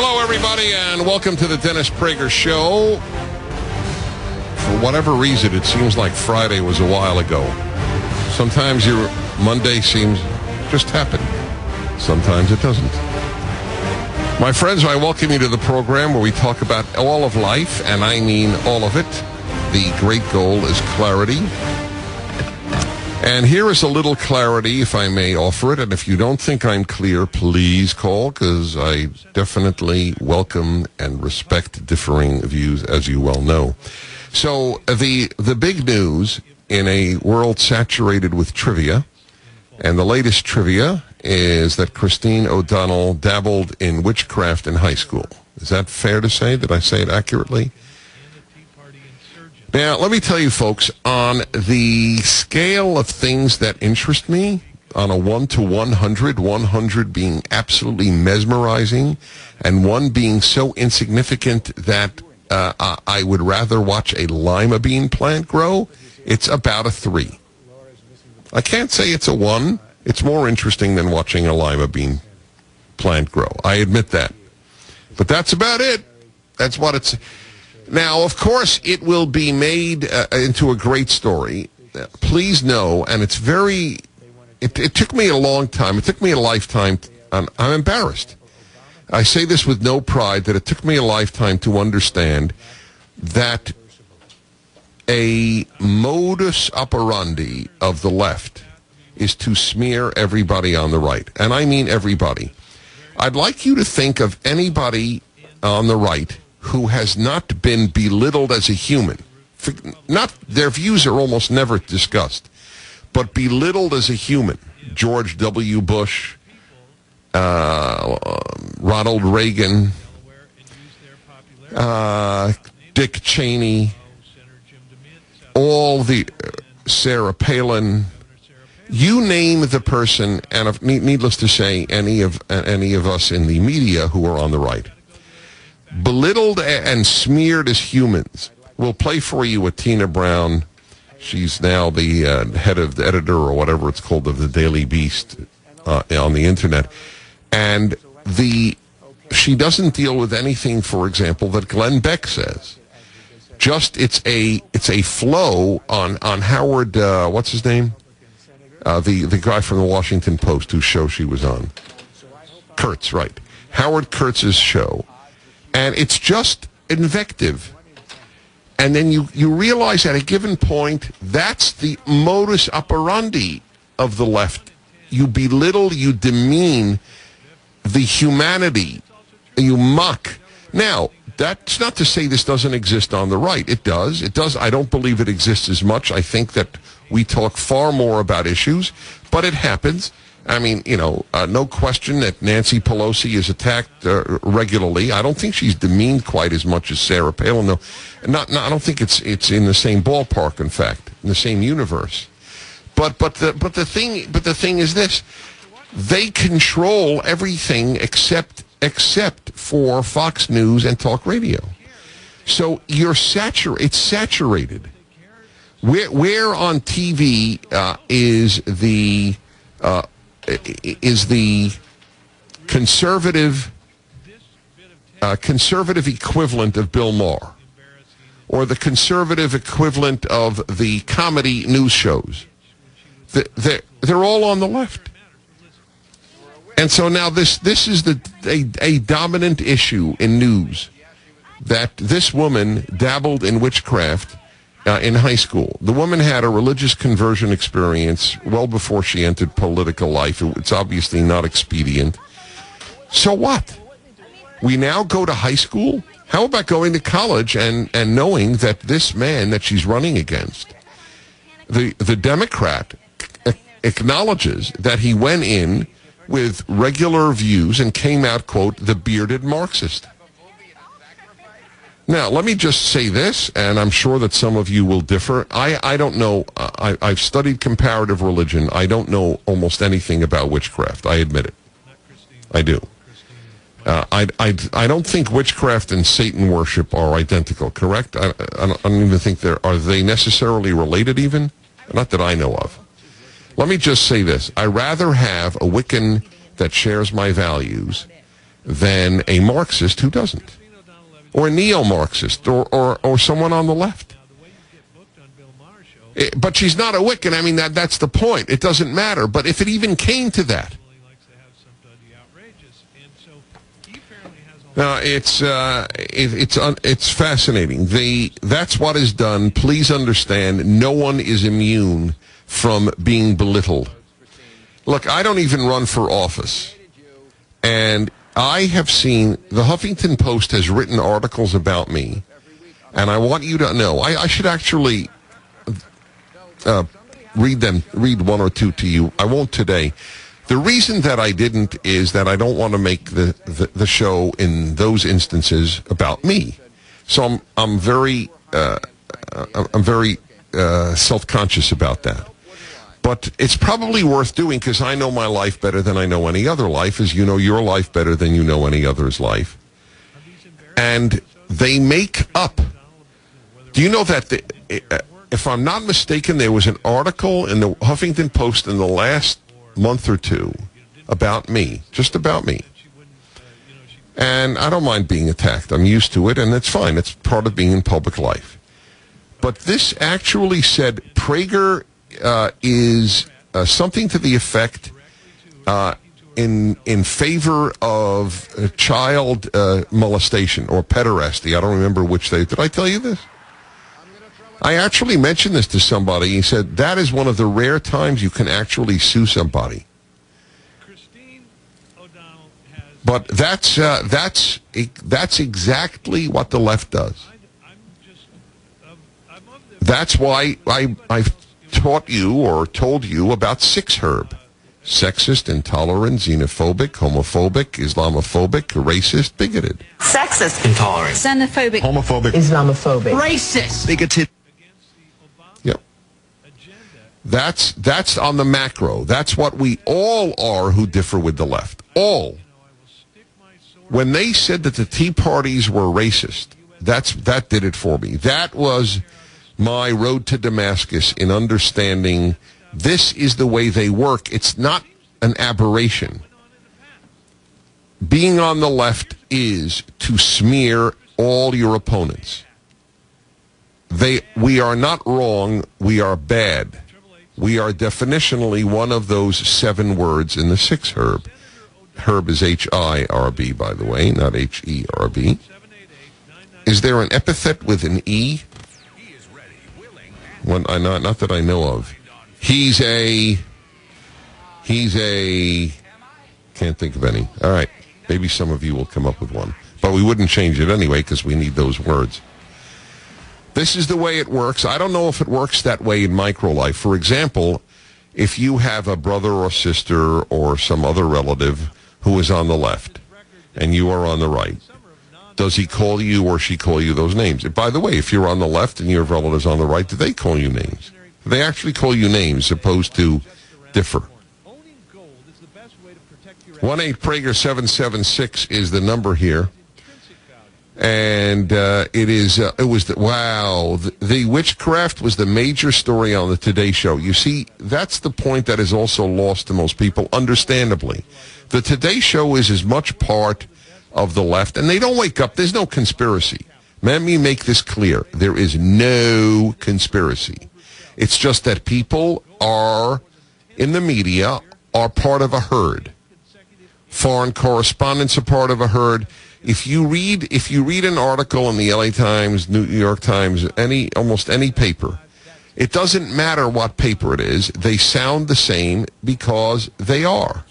Hello, everybody, and welcome to the Dennis Prager Show. For whatever reason, it seems like Friday was a while ago. Sometimes your Monday seems just happened. Sometimes it doesn't. My friends, I welcome you to the program where we talk about all of life, and I mean all of it. The great goal is clarity. And here is a little clarity, if I may offer it. And if you don't think I'm clear, please call, because I definitely welcome and respect differing views, as you well know. So the big news in a world saturated with trivia, and the latest trivia is that Christine O'Donnell dabbled in witchcraft in high school. Is that fair to say? Did I say it accurately? Now, let me tell you, folks, on the scale of things that interest me, on a 1 to 100, 100 being absolutely mesmerizing, and 1 being so insignificant that I would rather watch a lima bean plant grow, it's about a 3. I can't say it's a 1. It's more interesting than watching a lima bean plant grow. I admit that. But that's about it. That's what it's... Now, of course, it will be made into a great story. Please know, and it's very... It took me a long time. It took me a lifetime. I'm embarrassed. I say this with no pride, that it took me a lifetime to understand that a modus operandi of the left is to smear everybody on the right. And I mean everybody. I'd like you to think of anybody on the right who has not been belittled as a human. Not their views are almost never discussed, but belittled as a human. George W. Bush, Ronald Reagan, Dick Cheney, all the Sarah Palin. You name the person, and needless to say, any of us in the media who are on the right. Belittled and smeared as humans. We'll play for you with Tina Brown. She's now the head of the editor or whatever it's called of the Daily Beast on the internet. And she doesn't deal with anything, for example, that Glenn Beck says. Just it's a flow on Howard, what's his name? The guy from the Washington Post whose show she was on. Kurtz, right. Howard Kurtz's show. And it's just invective. And then you realize at a given point, that's the modus operandi of the left. You belittle, you demean the humanity. You mock. Now, that's not to say this doesn't exist on the right. It does. It does. I don't believe it exists as much. I think that we talk far more about issues, but it happens. I mean, no question that Nancy Pelosi is attacked regularly. I don't think she's demeaned quite as much as Sarah Palin, though. I don't think it's in the same ballpark. In fact, in the same universe. But the thing is this: they control everything except for Fox News and talk radio. So it's saturated. Where on TV is the conservative equivalent of Bill Maher, or the conservative equivalent of the comedy news shows? They're all on the left. And so now this is a dominant issue in news, that this woman dabbled in witchcraft in high school. The woman had a religious conversion experience well before she entered political life. It's obviously not expedient. So what? We now go to high school? How about going to college and knowing that this man that she's running against, the Democrat, acknowledges that he went in with regular views and came out, quote, the bearded Marxist. Now, let me just say this, and I'm sure that some of you will differ. I don't know. I've studied comparative religion. I don't know almost anything about witchcraft. I admit it. I do. I don't think witchcraft and Satan worship are identical, correct? I don't even think are they necessarily related even? Not that I know of. Let me just say this. I rather have a Wiccan that shares my values than a Marxist who doesn't, or a neo-Marxist, or someone on the left. But she's not a Wiccan. I mean, that's the point. It doesn't matter. But if it even came to that, it's fascinating. That's what is done. Please understand, no one is immune from being belittled. Look, I don't even run for office, and I have seen the Huffington Post has written articles about me, and I want you to know I should actually read one or two to you. I won't today. The reason that I didn't is that I don't want to make the show in those instances about me. So I'm very self-conscious about that. But it's probably worth doing because I know my life better than I know any other life, as you know your life better than you know any other's life. And they make up. Do you know that, if I'm not mistaken, there was an article in the Huffington Post in the last month or two about me, just about me. And I don't mind being attacked. I'm used to it, and it's fine. It's part of being in public life. But this actually said Prager is something to the effect in favor of child molestation or pederasty. I don't remember which they... Did I tell you this? I actually mentioned this to somebody. He said, that is one of the rare times you can actually sue somebody. But that's exactly what the left does. That's why I've taught you or told you about 6-herb. Sexist, intolerant, xenophobic, homophobic, Islamophobic, racist, bigoted. Sexist, intolerant, xenophobic, homophobic, Islamophobic, racist, bigoted. Yep. That's on the macro. That's what we all are who differ with the left. All. When they said that the Tea Parties were racist, that did it for me. That was my road to Damascus in understanding this is the way they work. It's not an aberration. Being on the left is to smear all your opponents. We are not wrong. We are bad. We are definitionally one of those 7 words in the 6-herb. Herb is H-I-R-B, by the way, not H-E-R-B. Is there an epithet with an E? Not that I know of. He's a, can't think of any. All right, maybe some of you will come up with one. But we wouldn't change it anyway because we need those words. This is the way it works. I don't know if it works that way in micro life. For example, if you have a brother or sister or some other relative who is on the left and you are on the right, does he call you or she call you those names? And by the way, if you're on the left and your relatives on the right, do they call you names? Do they actually call you names opposed to differ? 1-8-Prager-776 is the number here. And the witchcraft was the major story on the Today Show. You see, that's the point that is also lost to most people, understandably. The Today Show is as much part of the left, and they don't wake up. There's no conspiracy. Let me make this clear. There is no conspiracy. It's just that people are, in the media, are part of a herd. Foreign correspondents are part of a herd. If you read an article in the LA Times, New York Times, almost any paper, it doesn't matter what paper it is. They sound the same because they are.